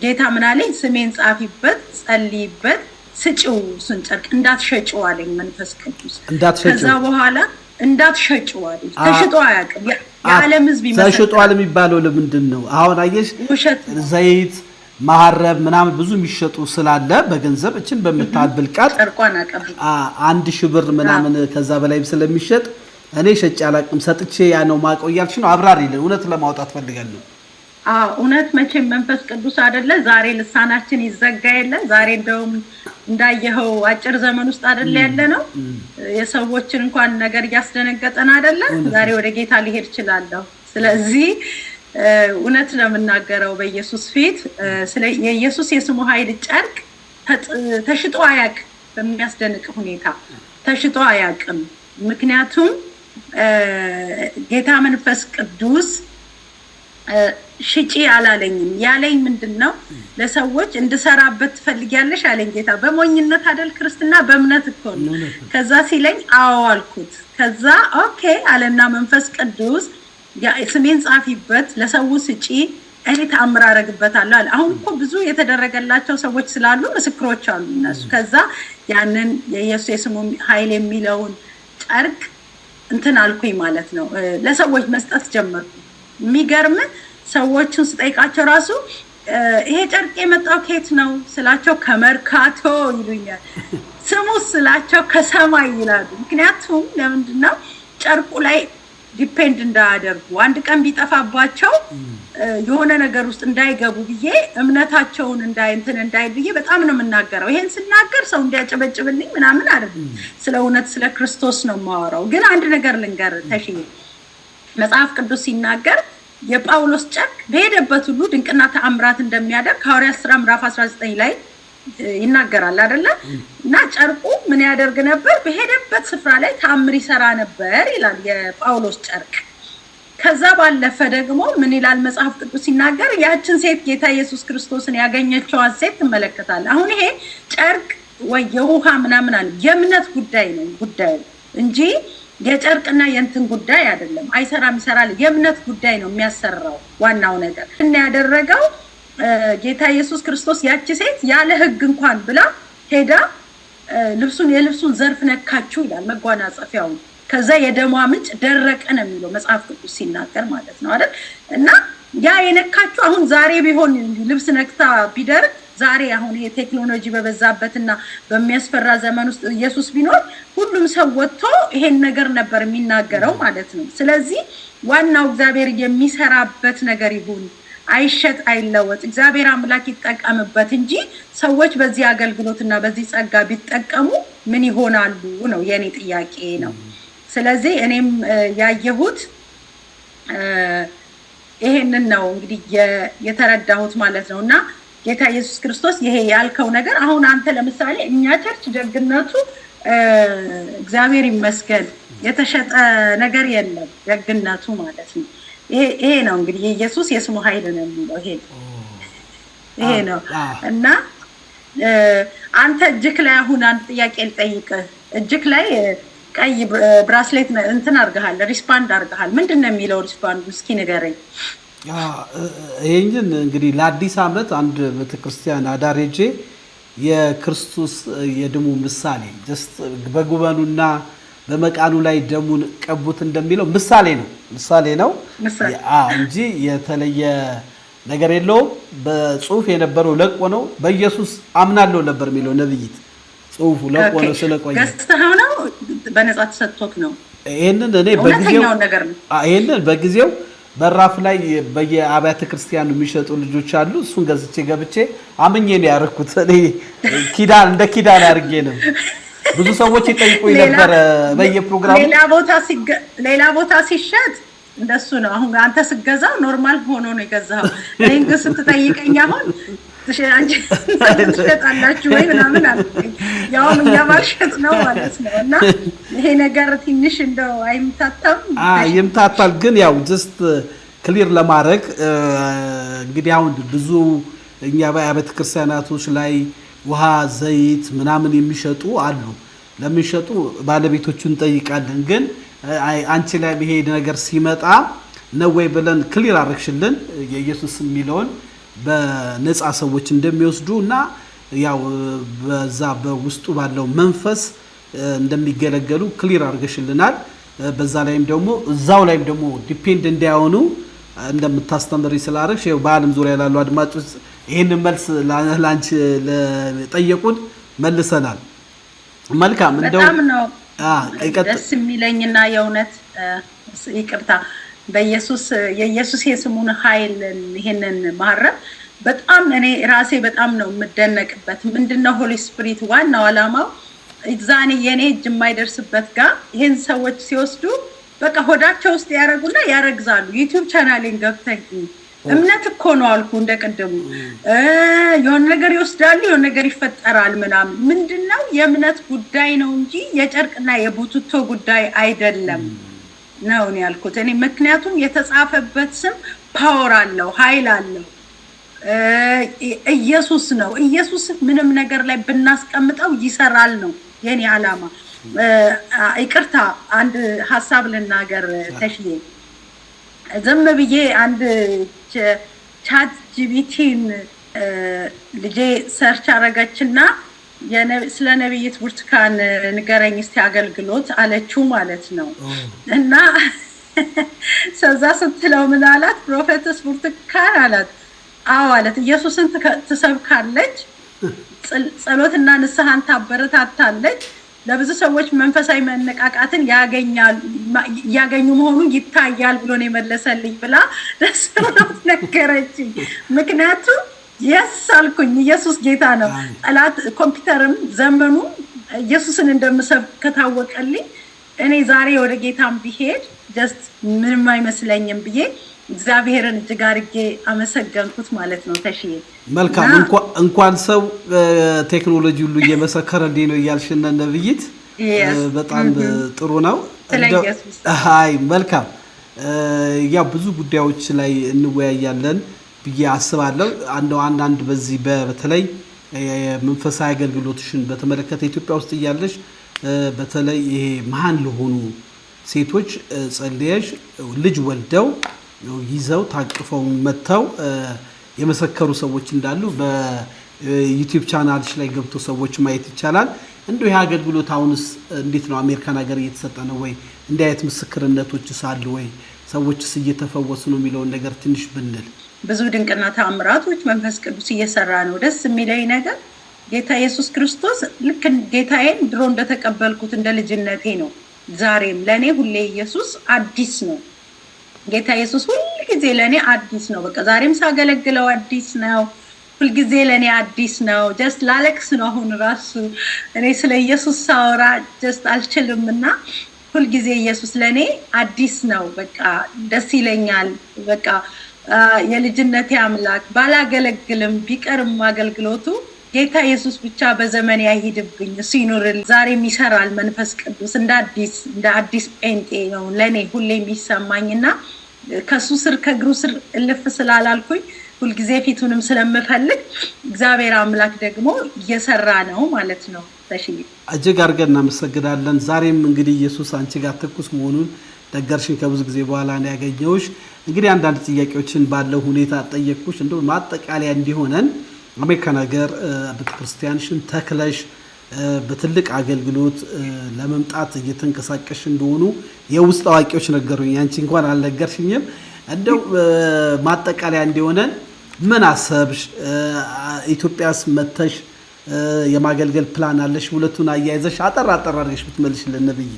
ጌታ ምን አለኝ? ስሜን ጻፊበት፣ ጸልይበት፣ ስጪው እሱን ጨርቅ እንዳትሸጪው አለኝ መንፈስ ቅዱስ። ከዛ በኋላ እንዳትሸጪው አለኝ። ተሽጦ አያውቅም። የዓለም ሕዝብ ይመስላል። ተሽጧል የሚባለው ለምንድን ነው? አሁን አየሽ ዘይት ማህረብ ምናምን ብዙ የሚሸጡ ስላለ በገንዘብ እችን በመታበል ቃል ጨርቋን አቀብ 1000 ብር ምናምን ከዛ በላይም ስለሚሸጥ እኔ ሸጬ አላውቅም። ሰጥቼ ያ ነው ማቆያልሽ ነው። አብራሪልን። እውነት ለማውጣት ፈልጋለሁ። እውነት መቼም መንፈስ ቅዱስ አይደለ? ዛሬ ልሳናችን ይዘጋ የለ? ዛሬ እንደውም እንዳየኸው አጭር ዘመን ውስጥ አይደለ ያለ ነው። የሰዎችን እንኳን ነገር እያስደነገጠን አይደለ? ዛሬ ወደ ጌታ ሊሄድ እችላለሁ። ስለዚህ እውነት ለምናገረው በኢየሱስ ፊት ስለ የኢየሱስ የስሙ ኃይል ጨርቅ ተሽጦ አያውቅም። በሚያስደንቅ ሁኔታ ተሽጦ አያውቅም። ምክንያቱም ጌታ መንፈስ ቅዱስ ሽጪ አላለኝም። ያለኝ ምንድነው? ለሰዎች እንድሰራበት ትፈልጊያለሽ አለኝ ጌታ። በሞኝነት አይደል ክርስትና፣ በእምነት እኮ ነው። ከዛ ሲለኝ አዎ አልኩት። ከዛ ኦኬ አለና መንፈስ ቅዱስ ስሜን ጻፊበት፣ ለሰው ስጪ፣ እኔ ተአምር አደርግበታለሁ አለ። አሁን እኮ ብዙ የተደረገላቸው ሰዎች ስላሉ ምስክሮች አሉ እነሱ። ከዛ ያንን የኢየሱስ የስሙ ኃይል የሚለውን ጨርቅ እንትን አልኩኝ ማለት ነው፣ ለሰዎች መስጠት ጀመርኩ። የሚገርም ሰዎችን ስጠይቃቸው ራሱ ይሄ ጨርቅ የመጣው ከየት ነው ስላቸው ከመርካቶ ይሉኛል። ስሙ ስላቸው ከሰማይ ይላሉ። ምክንያቱም ለምንድነው ጨርቁ ላይ ዲፔንድ እንዳያደርጉ አንድ ቀን ቢጠፋባቸው የሆነ ነገር ውስጥ እንዳይገቡ ብዬ እምነታቸውን እንዳይል ብዬ በጣም ነው የምናገረው። ይሄን ስናገር ሰው እንዲያጨበጭብልኝ ምናምን አይደለም፣ ስለ እውነት ስለ ክርስቶስ ነው የማወራው። ግን አንድ ነገር ልንገር ተሽዬ፣ መጽሐፍ ቅዱስ ሲናገር የጳውሎስ ጨርቅ በሄደበት ሁሉ ድንቅና ተአምራት እንደሚያደርግ ሐዋርያት ሥራ ምዕራፍ 19 ላይ ይናገራል አይደለ? እና ጨርቁ ምን ያደርግ ነበር? በሄደበት ስፍራ ላይ ተአምር ይሰራ ነበር ይላል የጳውሎስ ጨርቅ። ከዛ ባለፈ ደግሞ ምን ይላል መጽሐፍ ቅዱስ ሲናገር? ያችን ሴት ጌታ ኢየሱስ ክርስቶስን ያገኘችዋን ሴት ትመለከታለህ። አሁን ይሄ ጨርቅ ወይ የውሃ ምናምን አለ የእምነት ጉዳይ ነው ጉዳዩ እንጂ የጨርቅና የእንትን ጉዳይ አይደለም። አይሰራም ይሰራል፣ የእምነት ጉዳይ ነው የሚያሰራው። ዋናው ነገር እና ያደረገው ጌታ ኢየሱስ ክርስቶስ ያቺ ሴት ያለ ሕግ እንኳን ብላ ሄዳ የልብሱን ዘርፍ ነካችሁ ይላል መጓናጸፊያውን። ከዛ የደሟ ምንጭ ደረቀ ነው የሚለው መጽሐፍ ቅዱስ ሲናገር ማለት ነው አይደል? እና ያ የነካችሁ አሁን ዛሬ ቢሆን ልብስ ነክታ ቢደርቅ ዛሬ አሁን ይሄ ቴክኖሎጂ በበዛበትና በሚያስፈራ ዘመን ውስጥ ኢየሱስ ቢኖር ሁሉም ሰው ወጥቶ ይሄን ነገር ነበር የሚናገረው ማለት ነው። ስለዚህ ዋናው እግዚአብሔር የሚሰራበት ነገር ይሁን፣ አይሸጥ አይለወጥ፣ እግዚአብሔር አምላክ ይጠቀምበት እንጂ ሰዎች በዚህ አገልግሎትና በዚህ ጸጋ ቢጠቀሙ ምን ይሆናሉ ነው የኔ ጥያቄ ነው። ስለዚህ እኔም ያየሁት ይሄንን ነው እንግዲህ የተረዳሁት ማለት ነውና ጌታ ኢየሱስ ክርስቶስ ይሄ ያልከው ነገር አሁን አንተ ለምሳሌ እኛ ቸርች ደግነቱ እግዚአብሔር ይመስገን የተሸጠ ነገር የለም፣ ደግነቱ ማለት ነው። ይሄ ነው እንግዲህ ኢየሱስ የስሙ ኃይል ነው የሚለው ይሄ ነው። እና አንተ እጅክ ላይ አሁን አንድ ጥያቄ ልጠይቅህ። እጅክ ላይ ቀይ ብራስሌት እንትን አድርገሃል፣ ሪስፓንድ አድርገሃል። ምንድነው የሚለው ሪስፓንዱ? እስኪ ንገረኝ። ይሄን እንግዲህ ለአዲስ ዓመት አንድ ቤተክርስቲያን አዳሬጄ የክርስቶስ የደሙ ምሳሌ ጀስት በጉበኑና በመቃኑ ላይ ደሙን ቀቡት እንደሚለው ምሳሌ ነው እንጂ የተለየ ነገር የለውም። በጽሁፍ የነበረው ለቆ ነው። በኢየሱስ አምናለሁ ነበር የሚለው ነብይት ጽሁፉ ለቆ ነው። ስለቆየ ገዝተኸው ነው በነጻ ተሰጥቶክ ነው? ይሄንን እኔ በጊዜው በራፍ ላይ በየአብያተ ክርስቲያኑ የሚሸጡ ልጆች አሉ። እሱን ገዝቼ ገብቼ አምኜ ነው ያደረኩት። እኔ እንደ ኪዳን አድርጌ ነው። ብዙ ሰዎች ይጠይቁኝ ነበር በየፕሮግራሙ። ሌላ ቦታ ሲሸጥ እንደሱ ነው። አሁን አንተ ስትገዛው ኖርማል ሆኖ ነው የገዛው። እኔ ግን ስትጠይቀኝ አሁን አንቺ ትሸጣላችሁ ወይ ምናምን አልኩኝ። ያው እኛ ባልሸጥ ነው ማለት ነው። እና ይሄ ነገር ትንሽ እንደው አይምታታም? ይምታታል። ግን ያው ጀስት ክሊር ለማድረግ እንግዲህ አሁን ብዙ እኛ በአብያተ ክርስቲያናቶች ላይ ውሃ፣ ዘይት ምናምን የሚሸጡ አሉ። ለሚሸጡ ባለቤቶቹን እንጠይቃለን። ግን አንቺ ላይ ይሄ ነገር ሲመጣ ነው ወይ ብለን ክሊር አድርግሽልን የኢየሱስ የሚለውን በነፃ ሰዎች እንደሚወስዱ እና ያው በዛ በውስጡ ባለው መንፈስ እንደሚገለገሉ ክሊር አድርገሽልናል። በዛ ላይም ደግሞ እዛው ላይም ደግሞ ዲፔንድ እንዳይሆኑ እንደምታስተምሪ ስላረግሽ ያው በዓለም ዙሪያ ያሉ አድማጮች ይሄንን መልስ ላንቺ ለጠየቁን መልሰናል። መልካም እንደው በጣም ነው ደስ የሚለኝና የእውነት ይቅርታ በኢየሱስ የኢየሱስ የስሙን ኃይል ይሄንን ማረም በጣም እኔ ራሴ በጣም ነው የምደነቅበት። ምንድነው ሆሊ ስፒሪት ዋናው ዓላማው እዛኔ የኔ እጅ የማይደርስበት ጋር ይሄን ሰዎች ሲወስዱ በቃ ሆዳቸው ውስጥ ያረጉና ያረግዛሉ። ዩቲዩብ ቻናሌን ገብተኝ እምነት እኮ ነው አልኩ እንደቀደሙ የሆነ ነገር ይወስዳሉ የሆነ ነገር ይፈጠራል ምናምን ምንድነው የእምነት ጉዳይ ነው እንጂ የጨርቅና የቡትቶ ጉዳይ አይደለም ነው ያልኩት እኔ። ምክንያቱም የተጻፈበት ስም ፓወር አለው ኃይል አለው ኢየሱስ ነው። ኢየሱስ ምንም ነገር ላይ ብናስቀምጠው ይሰራል ነው የኔ ዓላማ። ይቅርታ አንድ ሐሳብ ልናገር ተሽዬ ዝም ብዬ አንድ ቻት ጂቢቲን ልጄ ሰርች አረጋችና ስለ ነብይት ብርቱካን ንገረኝ እስቲ አገልግሎት አለችው ማለት ነው። እና ሰዛ ስትለው ምን አላት? ፕሮፌትስ ብርቱካን አላት። አዎ አላት። ኢየሱስን ትሰብካለች፣ ጸሎትና ንስሐን ታበረታታለች፣ ለብዙ ሰዎች መንፈሳዊ መነቃቃትን ያገኙ መሆኑን ይታያል ብሎ ነው የመለሰልኝ ብላ ደስ ብሎት ነገረችኝ። ምክንያቱም የስ አልኩኝ ኢየሱስ ጌታ ነው። ጠላት ኮምፒውተርም ዘመኑ ኢየሱስን እንደምሰብክ ከታወቀልኝ እኔ ዛሬ ወደ ጌታም ቢሄድ ጀስት ምንም አይመስለኝም ብዬ እግዚአብሔርን እጅግ አድርጌ አመሰገንኩት ማለት ነው። ተሽዬ መልካም እንኳን ሰው ቴክኖሎጂ ሁሉ እየመሰከረልኝ ነው እያልሽነ ነብይት በጣም ጥሩ ነው። አይ መልካም ያው ብዙ ጉዳዮች ላይ እንወያያለን ብዬ አስባለሁ። አንዳንድ በዚህ በተለይ መንፈሳዊ አገልግሎትሽን በተመለከተ ኢትዮጵያ ውስጥ እያለሽ በተለይ ይሄ መሃን ለሆኑ ሴቶች ጸልየሽ ልጅ ወልደው ይዘው ታቅፈው መተው የመሰከሩ ሰዎች እንዳሉ በዩቲዩብ ቻናልሽ ላይ ገብቶ ሰዎች ማየት ይቻላል። እንደው ይሄ አገልግሎት አሁንስ እንዴት ነው? አሜሪካን ሀገር እየተሰጠ ነው ወይ? እንዲህ አይነት ምስክርነቶችስ አሉ ወይ? ሰዎችስ እየተፈወሱ ነው የሚለውን ነገር ትንሽ ብንል። ብዙ ድንቅና ተአምራቶች መንፈስ ቅዱስ እየሰራ ነው። ደስ የሚለኝ ነገር ጌታ ኢየሱስ ክርስቶስ ልክ ጌታዬን ድሮ እንደተቀበልኩት እንደ ልጅነቴ ነው። ዛሬም ለኔ ሁሌ ኢየሱስ አዲስ ነው። ጌታ ኢየሱስ ሁሉ ጊዜ ለኔ አዲስ ነው። በቃ ዛሬም ሳገለግለው አዲስ ነው። ሁሉ ጊዜ ለኔ አዲስ ነው። ጀስት ላለክስ ነው አሁን ራሱ እኔ ስለ ኢየሱስ ሳወራ ጀስት አልችልምና ሁሉ ጊዜ ኢየሱስ ለኔ አዲስ ነው። በቃ ደስ ይለኛል። በቃ የልጅነቴ አምላክ ባላገለግልም ቢቀርም አገልግሎቱ ጌታ ኢየሱስ ብቻ በዘመን ያሂድብኝ እሱ ይኖርል። ዛሬም ይሰራል መንፈስ ቅዱስ እንደ አዲስ ጴንጤ ነው ለኔ ሁሌ የሚሰማኝና ከሱ ስር ከእግሩ ስር እልፍ ስላላልኩኝ ሁልጊዜ ፊቱንም ስለምፈልግ እግዚአብሔር አምላክ ደግሞ እየሰራ ነው ማለት ነው። ተሽዬ እጅግ አድርገን እናመሰግናለን። ዛሬም እንግዲህ ኢየሱስ አንቺ ጋር ትኩስ መሆኑን ነገርሽን ከብዙ ጊዜ በኋላ ነው ያገኘሁሽ። እንግዲህ አንዳንድ ጥያቄዎችን ባለው ሁኔታ ጠየቅኩሽ። እንደው ማጠቃለያ እንዲሆነን አሜሪካን ሀገር ቤተክርስቲያንሽን ተክለሽ በትልቅ አገልግሎት ለመምጣት እየተንቀሳቀሽ እንደሆኑ የውስጥ አዋቂዎች ነገሩኝ። አንቺ እንኳን አልነገርሽኝም። እንደው ማጠቃለያ እንዲሆነን ምን አሰብሽ? ኢትዮጵያስ መተሽ የማገልገል ፕላን አለሽ? ሁለቱን አያይዘሽ አጠር አድርገሽ ብትመልሽልን ነብይ።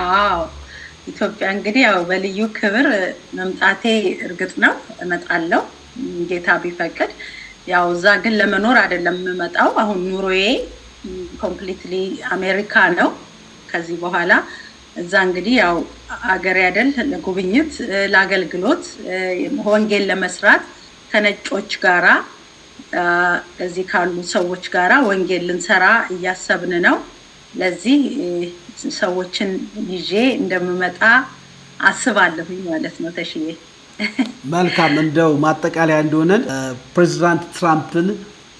አዎ ኢትዮጵያ እንግዲህ ያው በልዩ ክብር መምጣቴ እርግጥ ነው እመጣለሁ ጌታ ቢፈቅድ። ያው እዛ ግን ለመኖር አይደለም የምመጣው። አሁን ኑሮዬ ኮምፕሊትሊ አሜሪካ ነው። ከዚህ በኋላ እዛ እንግዲህ ያው አገር ያደል ለጉብኝት ለአገልግሎት ወንጌል ለመስራት ከነጮች ጋራ እዚህ ካሉ ሰዎች ጋራ ወንጌል ልንሰራ እያሰብን ነው። ለዚህ ሰዎችን ይዤ እንደምመጣ አስባለሁ ማለት ነው። ተሽዬ መልካም እንደው ማጠቃለያ እንደሆነን ፕሬዚዳንት ትራምፕን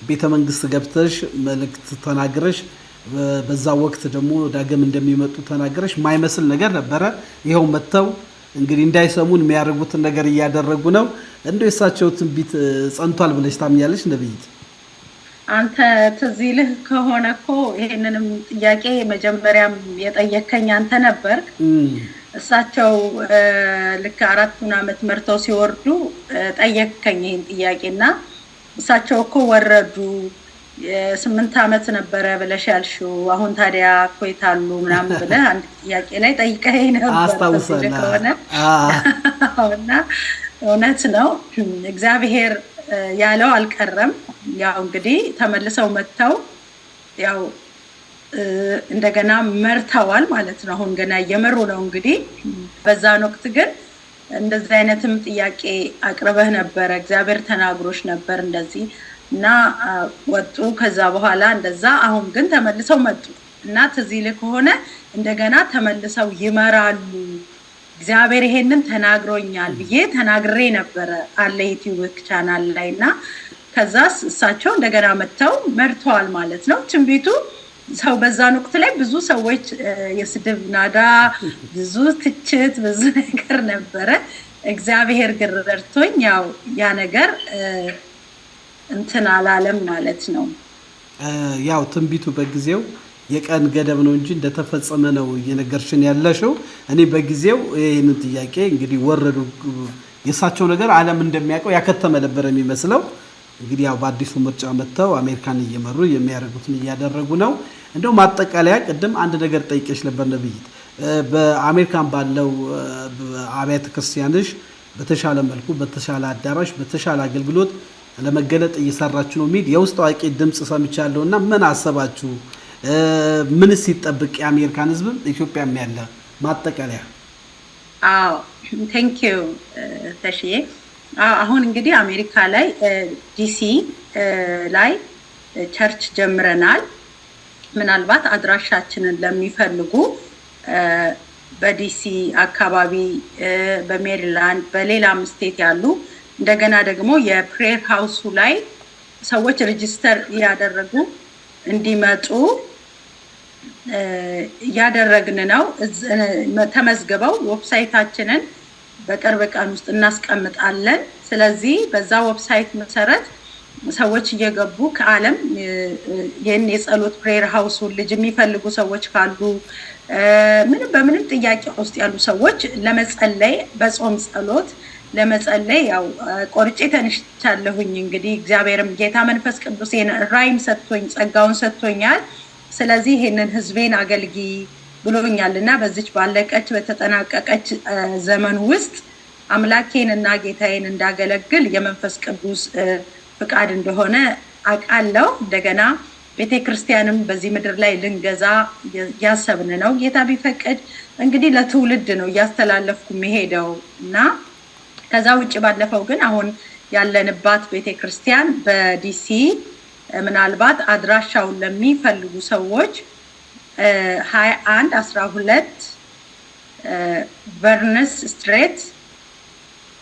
ቤተመንግስት ገብተሽ መልእክት ተናግረሽ በዛ ወቅት ደግሞ ዳግም እንደሚመጡ ተናግረሽ ማይመስል ነገር ነበረ። ይሄው መተው እንግዲህ እንዳይሰሙን የሚያደርጉትን ነገር እያደረጉ ነው። እንደው የሳቸው ትንቢት ጸንቷል ብለሽ ታምኛለሽ ነብይት? አንተ ትዝ ይልህ ከሆነ እኮ ይሄንንም ጥያቄ መጀመሪያም የጠየከኝ አንተ ነበር። እሳቸው ልክ 4 ዓመት መርተው ሲወርዱ ጠየከኝ ይሄን ጥያቄና እሳቸው እኮ ወረዱ 8 ዓመት ነበረ ብለሽ ያልሽው አሁን ታዲያ ኮይታሉ ምናምን ብለህ አንድ ጥያቄ ላይ ጠይቀኸኝ ነበር። አስታውሳለሁ። እና እውነት ነው እግዚአብሔር ያለው አልቀረም። ያው እንግዲህ ተመልሰው መጥተው ያው እንደገና መርተዋል ማለት ነው። አሁን ገና እየመሩ ነው። እንግዲህ በዛን ወቅት ግን እንደዚህ አይነትም ጥያቄ አቅርበህ ነበረ። እግዚአብሔር ተናግሮሽ ነበር እንደዚህ እና ወጡ። ከዛ በኋላ እንደዛ አሁን ግን ተመልሰው መጡ እና ትዝ ይልህ ከሆነ እንደገና ተመልሰው ይመራሉ። እግዚአብሔር ይሄንን ተናግሮኛል ብዬ ተናግሬ ነበረ አለ ዩቲዩብ ቻናል ላይ እና ከዛስ እሳቸው እንደገና መጥተው መርተዋል ማለት ነው። ትንቢቱ ሰው በዛን ወቅት ላይ ብዙ ሰዎች የስድብ ናዳ፣ ብዙ ትችት፣ ብዙ ነገር ነበረ። እግዚአብሔር ግን ረድቶኝ ያው ያ ነገር እንትን አላለም ማለት ነው። ያው ትንቢቱ በጊዜው የቀን ገደብ ነው እንጂ እንደተፈጸመ ነው እየነገርሽን ያለሽው። እኔ በጊዜው ይሄንን ጥያቄ እንግዲህ ወረዱ የሳቸው ነገር ዓለም እንደሚያውቀው ያከተመ ነበር የሚመስለው። እንግዲህ ያው በአዲሱ ምርጫ መጥተው አሜሪካን እየመሩ የሚያደርጉትን እያደረጉ ነው። እንደው ማጠቃለያ ቅድም አንድ ነገር ጠይቄሽ ነበር ነብይት፣ በአሜሪካን ባለው አብያተ ክርስቲያንሽ በተሻለ መልኩ በተሻለ አዳራሽ በተሻለ አገልግሎት ለመገለጥ እየሰራችሁ ነው የሚል የውስጥ አዋቂ ድምጽ ሰምቻለሁና ምን አሰባችሁ? ምንስ ይጠብቅ የአሜሪካን ሕዝብም ኢትዮጵያም ያለ ማጠቃለያ? አዎ ቴንክ ዩ ተሽዬ። አሁን እንግዲህ አሜሪካ ላይ ዲሲ ላይ ቸርች ጀምረናል። ምናልባት አድራሻችንን ለሚፈልጉ በዲሲ አካባቢ፣ በሜሪላንድ፣ በሌላም ስቴት ያሉ እንደገና ደግሞ የፕሬየር ሃውሱ ላይ ሰዎች ሬጂስተር ያደረጉ እንዲመጡ ያደረግን ነው። ተመዝግበው ዌብሳይታችንን በቅርብ ቀን ውስጥ እናስቀምጣለን። ስለዚህ በዛ ዌብሳይት መሰረት ሰዎች እየገቡ ከዓለም ይህን የጸሎት ፕሬየር ሃውሱን ልጅ የሚፈልጉ ሰዎች ካሉ ምንም በምንም ጥያቄ ውስጥ ያሉ ሰዎች ለመጸለይ በጾም ጸሎት ለመጸለይ ያው ቆርጬ ተነስቻለሁኝ። እንግዲህ እግዚአብሔርም ጌታ መንፈስ ቅዱስ ራይም ሰጥቶኝ ጸጋውን ሰጥቶኛል። ስለዚህ ይሄንን ህዝቤን አገልጊ ብሎኛልና በዚች ባለቀች በተጠናቀቀች ዘመን ውስጥ አምላኬን እና ጌታዬን እንዳገለግል የመንፈስ ቅዱስ ፍቃድ እንደሆነ አውቃለሁ። እንደገና ቤተክርስቲያንም በዚህ ምድር ላይ ልንገዛ ያሰብን ነው። ጌታ ቢፈቅድ እንግዲህ ለትውልድ ነው እያስተላለፍኩ የሚሄደው እና ከዛ ውጭ ባለፈው ግን አሁን ያለንባት ቤተክርስቲያን በዲሲ ምናልባት አድራሻውን ለሚፈልጉ ሰዎች 2112 በርንስ ስትሬት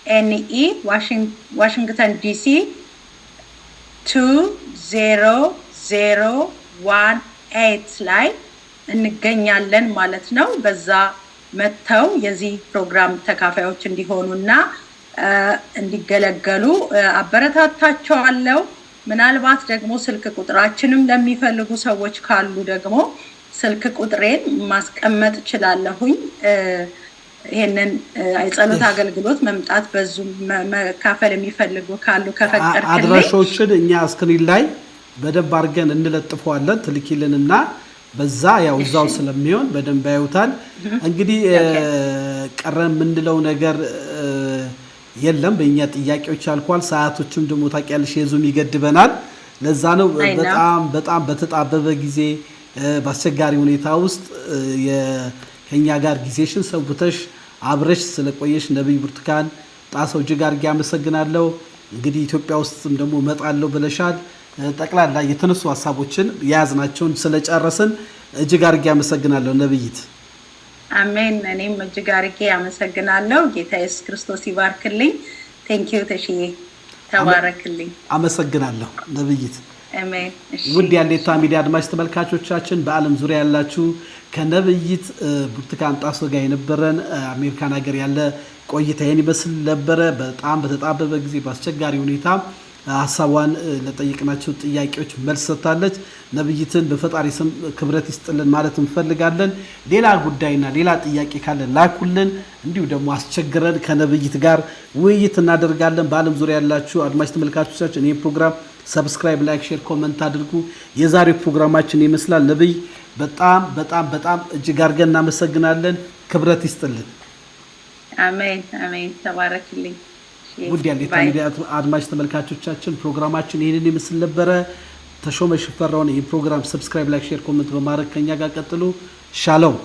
ኤንኢ ዋሽንግተን ዲሲ 20018 ላይ እንገኛለን ማለት ነው። በዛ መጥተው የዚህ ፕሮግራም ተካፋዮች እንዲሆኑና እንዲገለገሉ አበረታታቸዋለሁ። ምናልባት ደግሞ ስልክ ቁጥራችንም ለሚፈልጉ ሰዎች ካሉ ደግሞ ስልክ ቁጥሬን ማስቀመጥ እችላለሁኝ። ይሄንን የጸሎት አገልግሎት መምጣት በዙ መካፈል የሚፈልጉ ካሉ ከፈቀድክልኝ አድራሻዎችን እኛ ስክሪን ላይ በደንብ አድርገን እንለጥፈዋለን። ትልኪልንና በዛ ያው እዛው ስለሚሆን በደንብ ያዩታል። እንግዲህ ቀረ የምንለው ነገር የለም። በእኛ ጥያቄዎች አልኳል። ሰዓቶችም ደግሞ ታውቂያለሽ የዙም ይገድበናል። ለዛ ነው በጣም በተጣበበ ጊዜ በአስቸጋሪ ሁኔታ ውስጥ ከኛ ጋር ጊዜሽን ሰውተሽ አብረሽ ስለቆየሽ ነብይ ብርቱካን ጣሰው እጅግ አድርጌ አመሰግናለሁ። እንግዲህ ኢትዮጵያ ውስጥም ደግሞ እመጣለሁ ብለሻል። ጠቅላላ የተነሱ ሀሳቦችን የያዝናቸውን ስለጨረስን እጅግ አድርጌ አመሰግናለሁ ነብይት። አሜን። እኔም እጅግ አድርጌ አመሰግናለሁ። ጌታ ኢየሱስ ክርስቶስ ይባርክልኝ። ቴንኪዩ ተሽዬ ተባረክልኝ። አመሰግናለሁ ነብይት። አሜን። ውድ የሀሌታ ሚዲያ አድማጭ ተመልካቾቻችን በዓለም ዙሪያ ያላችሁ ከነብይት ብርቱካን ጣሰው ጋር የነበረን አሜሪካን ሀገር ያለ ቆይታ ይመስል ነበረ። በጣም በተጣበበ ጊዜ በአስቸጋሪ ሁኔታ ሐሳቧን ለጠየቅናቸው ጥያቄዎች መልስ ሰጥታለች። ነብይትን በፈጣሪ ስም ክብረት ይስጥልን ማለት እንፈልጋለን። ሌላ ጉዳይና ሌላ ጥያቄ ካለ ላኩልን። እንዲሁ ደግሞ አስቸግረን ከነብይት ጋር ውይይት እናደርጋለን። በዓለም ዙሪያ ያላችሁ አድማጭ ተመልካቾቻችን ይህ ፕሮግራም ሰብስክራይብ፣ ላይክ፣ ሼር፣ ኮሜንት አድርጉ። የዛሬው ፕሮግራማችን ይመስላል። ነብይ በጣም እጅግ አድርገን እናመሰግናለን። ክብረት ይስጥልን። አሜን። ተባረክልኝ። ውድ ያሌታ ሚዲያ አድማጭ ተመልካቾቻችን ፕሮግራማችን ይሄንን ይመስል ነበረ። ተሾመ ሽፈራው ነኝ። ይህ ፕሮግራም ሰብስክራይብ፣ ላይክ፣ ሼር፣ ኮሜንት በማድረግ ከኛ ጋር ቀጥሉ። ሻሎም